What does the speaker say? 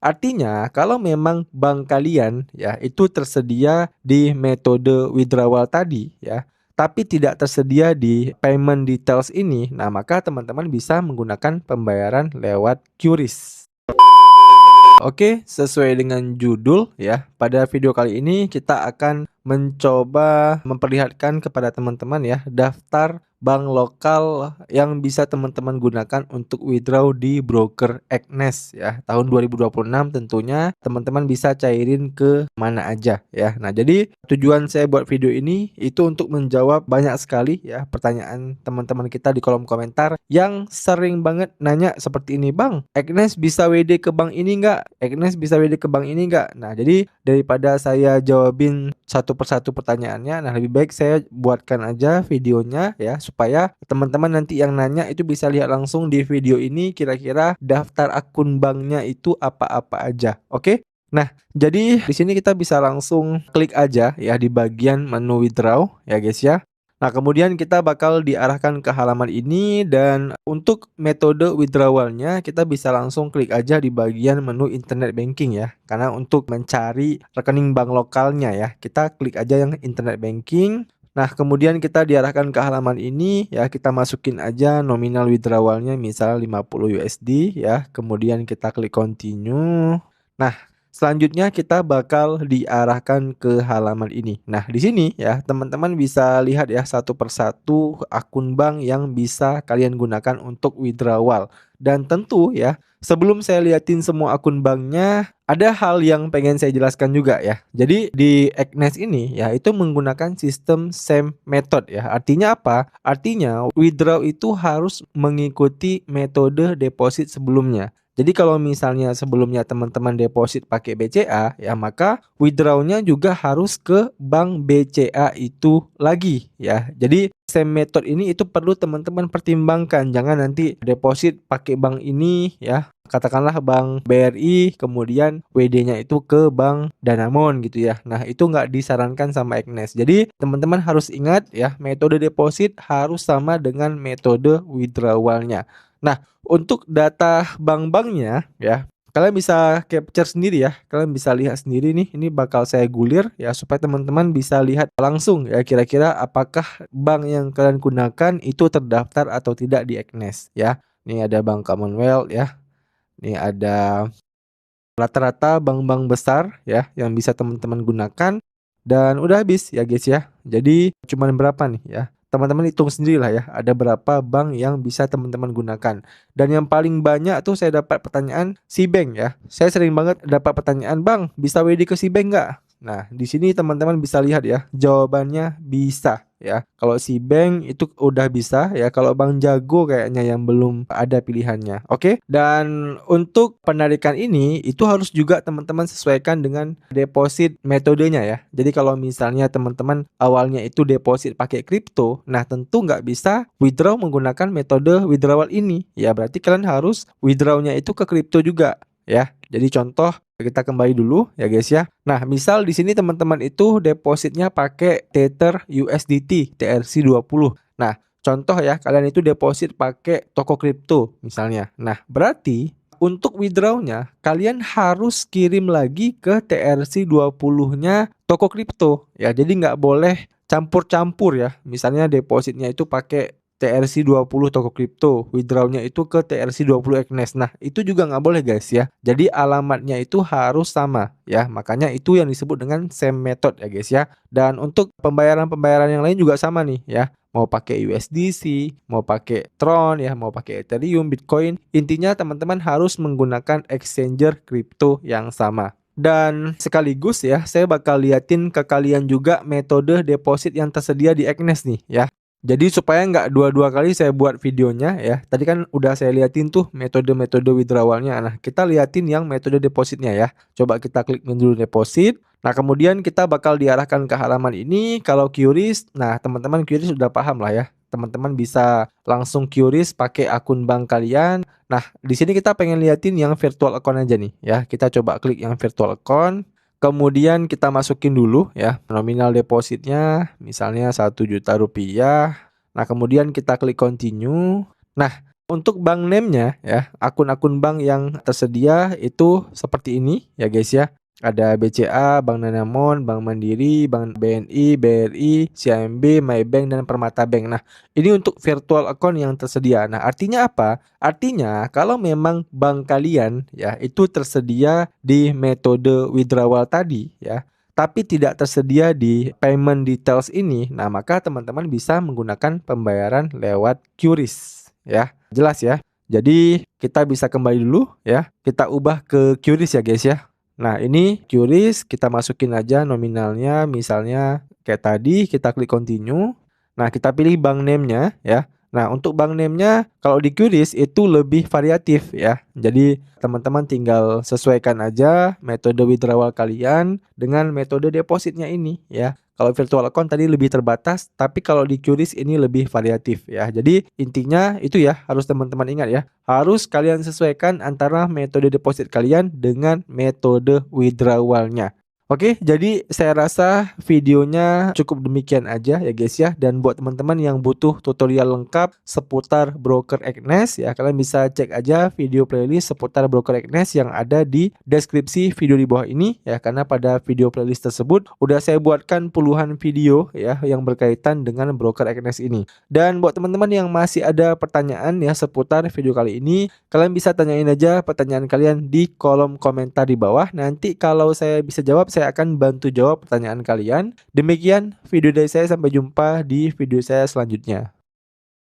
Artinya kalau memang bank kalian ya itu tersedia di metode withdrawal tadi ya, tapi tidak tersedia di payment details ini, nah maka teman-teman bisa menggunakan pembayaran lewat QRIS. Oke, sesuai dengan judul ya, pada video kali ini kita akan mencoba memperlihatkan kepada teman-teman ya, daftar bank lokal yang bisa teman-teman gunakan untuk withdraw di broker Agnes ya. Tahun 2026 tentunya teman-teman bisa cairin ke mana aja ya. Nah, jadi tujuan saya buat video ini itu untuk menjawab banyak sekali ya pertanyaan teman-teman kita di kolom komentar yang sering banget nanya seperti ini, "Bang, Agnes bisa WD ke bank ini nggak? Agnes bisa WD ke bank ini nggak?" Nah, jadi daripada saya jawabin satu persatu pertanyaannya, nah lebih baik saya buatkan aja videonya ya supaya teman-teman nanti yang nanya itu bisa lihat langsung di video ini kira-kira daftar akun banknya itu apa-apa aja. Oke? Nah, jadi di sini kita bisa langsung klik aja ya di bagian menu withdraw ya guys ya. Nah, kemudian kita bakal diarahkan ke halaman ini dan untuk metode withdrawalnya kita bisa langsung klik aja di bagian menu internet banking ya. Karena untuk mencari rekening bank lokalnya ya, kita klik aja yang internet banking. Nah, kemudian kita diarahkan ke halaman ini ya, kita masukin aja nominal withdrawalnya misal 50 USD ya. Kemudian kita klik continue. Nah, selanjutnya kita bakal diarahkan ke halaman ini. Nah, di sini ya teman-teman bisa lihat ya satu persatu akun bank yang bisa kalian gunakan untuk withdrawal. Dan tentu ya, sebelum saya liatin semua akun banknya, ada hal yang pengen saya jelaskan juga ya. Jadi di Agnes ini ya itu menggunakan sistem same method ya. Artinya apa? Artinya withdraw itu harus mengikuti metode deposit sebelumnya. Jadi kalau misalnya sebelumnya teman-teman deposit pakai BCA, ya maka withdrawnya juga harus ke bank BCA itu lagi ya. Jadi same method ini itu perlu teman-teman pertimbangkan. Jangan nanti deposit pakai bank ini ya. Katakanlah bank BRI, kemudian WD-nya itu ke bank Danamon gitu ya. Nah, itu nggak disarankan sama Agnes. Jadi, teman-teman harus ingat ya, metode deposit harus sama dengan metode withdrawalnya. Nah, untuk data bank-banknya ya, kalian bisa capture sendiri ya. Kalian bisa lihat sendiri nih, ini bakal saya gulir ya supaya teman-teman bisa lihat langsung ya kira-kira apakah bank yang kalian gunakan itu terdaftar atau tidak di Agnes ya. Ini ada Bank Commonwealth ya. Ini ada rata-rata bank-bank besar ya yang bisa teman-teman gunakan dan udah habis ya guys ya. Jadi cuman berapa nih ya? Teman-teman hitung sendirilah ya, ada berapa bank yang bisa teman-teman gunakan. Dan yang paling banyak tuh saya dapat pertanyaan Cbank ya. Saya sering banget dapat pertanyaan, "Bang, bisa WD ke Cbank nggak?" Nah, di sini teman-teman bisa lihat ya, jawabannya bisa ya. Kalau Cbank itu udah bisa ya, kalau Bang Jago kayaknya yang belum ada pilihannya. Oke? Dan untuk penarikan ini itu harus juga teman-teman sesuaikan dengan deposit metodenya ya. Jadi kalau misalnya teman-teman awalnya itu deposit pakai kripto, nah tentu nggak bisa withdraw menggunakan metode withdrawal ini. Ya berarti kalian harus withdrawnya itu ke kripto juga ya. Jadi contoh kita kembali dulu ya guys ya. Nah, misal di sini teman-teman itu depositnya pakai Tether USDT TRC20. Nah, contoh ya, kalian itu deposit pakai toko kripto misalnya. Nah, berarti untuk withdrawnya kalian harus kirim lagi ke TRC20-nya toko kripto ya. Jadi nggak boleh campur-campur ya. Misalnya depositnya itu pakai TRC20 toko kripto, withdrawnya itu ke TRC20 Agnes. Nah, itu juga nggak boleh guys ya. Jadi alamatnya itu harus sama ya. Makanya itu yang disebut dengan same method ya guys ya. Dan untuk pembayaran-pembayaran yang lain juga sama nih ya. Mau pakai USDC, mau pakai Tron ya, mau pakai Ethereum, Bitcoin. Intinya teman-teman harus menggunakan exchanger kripto yang sama. Dan sekaligus ya, saya bakal liatin ke kalian juga metode deposit yang tersedia di Agnes nih ya. Jadi supaya nggak dua-dua kali saya buat videonya ya. Tadi kan udah saya liatin tuh metode-metode withdrawalnya. Nah, kita liatin yang metode depositnya ya. Coba kita klik menu deposit. Nah, kemudian kita bakal diarahkan ke halaman ini. Kalau QRIS, nah teman-teman QRIS sudah paham lah ya. Teman-teman bisa langsung QRIS pakai akun bank kalian. Nah, di sini kita pengen liatin yang virtual account aja nih ya. Kita coba klik yang virtual account. Kemudian kita masukin dulu ya nominal depositnya misalnya 1 juta rupiah. Nah kemudian kita klik continue. Nah Untuk bank name-nya ya, akun-akun bank yang tersedia itu seperti ini ya guys ya. Ada BCA, Bank Danamon, Bank Mandiri, Bank BNI, BRI, CIMB, Maybank, dan Permata Bank. Nah, ini untuk virtual account yang tersedia. Nah, artinya apa? Artinya kalau memang bank kalian ya itu tersedia di metode withdrawal tadi ya, tapi tidak tersedia di payment details ini, nah maka teman-teman bisa menggunakan pembayaran lewat QRIS ya. Jelas ya. Jadi kita bisa kembali dulu ya. Kita ubah ke QRIS ya guys ya. Nah ini QRIS, kita masukin aja nominalnya, misalnya kayak tadi kita klik continue. Nah kita pilih bank name-nya ya. Nah untuk bank name-nya kalau di QRIS itu lebih variatif ya. Jadi teman-teman tinggal sesuaikan aja metode withdrawal kalian dengan metode depositnya ini ya. Kalau virtual account tadi lebih terbatas, tapi kalau di QRIS ini lebih variatif ya. Jadi intinya itu ya, harus teman-teman ingat ya. Harus kalian sesuaikan antara metode deposit kalian dengan metode withdrawalnya. Oke, jadi saya rasa videonya cukup demikian aja ya guys ya. Dan buat teman-teman yang butuh tutorial lengkap seputar broker Agnes ya, kalian bisa cek aja video playlist seputar broker Agnes yang ada di deskripsi video di bawah ini ya. Karena pada video playlist tersebut udah saya buatkan puluhan video ya yang berkaitan dengan broker Agnes ini. Dan buat teman-teman yang masih ada pertanyaan ya seputar video kali ini, kalian bisa tanyain aja pertanyaan kalian di kolom komentar di bawah. Nanti kalau saya bisa jawab, saya akan bantu jawab pertanyaan kalian. Demikian video dari saya, sampai jumpa di video saya selanjutnya.